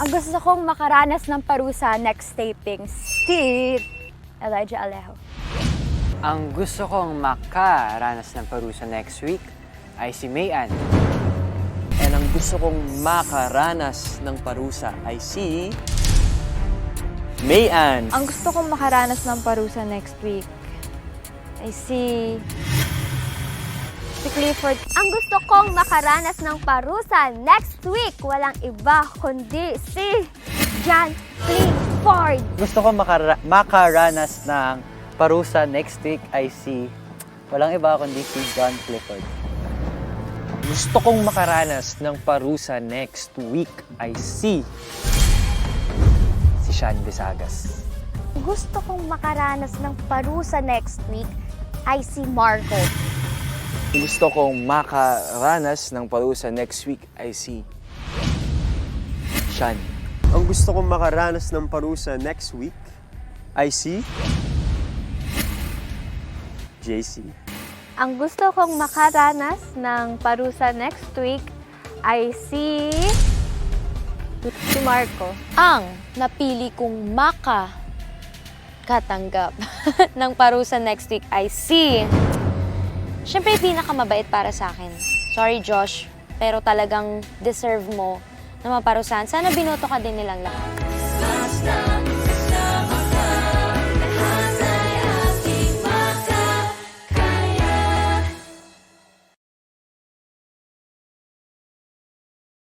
Ang gusto kong makaranas ng parusa next taping, si Elijah Alejo. Ang gusto kong makaranas ng parusa next week ay si Mayan. And ang gusto kong makaranas ng parusa ay si Mayan. Ang gusto kong makaranas ng parusa next week ay si Clifford. Ang gusto kong makaranas ng parusa next week, walang iba kundi si John Clifford. Gusto ko makaranas ng parusa next week ay si walang iba kundi si John Clifford. Gusto kong makaranas ng parusa next week ay si Sean Bisagas. Gusto kong makaranas ng parusa next week ay si Marco. Gusto kong makaranas ng parusa next week ay si Sean. Ang gusto kong makaranas ng parusa next week ay si JC. Ang gusto kong makaranas ng parusa next week ay si Marco. Ang napili kong katanggap ng parusa next week ay si... Siyempre, pinakamabait para sa akin. Sorry, Josh, pero talagang deserve mo na maparusahan. Sana binoto ka din nilang lahat.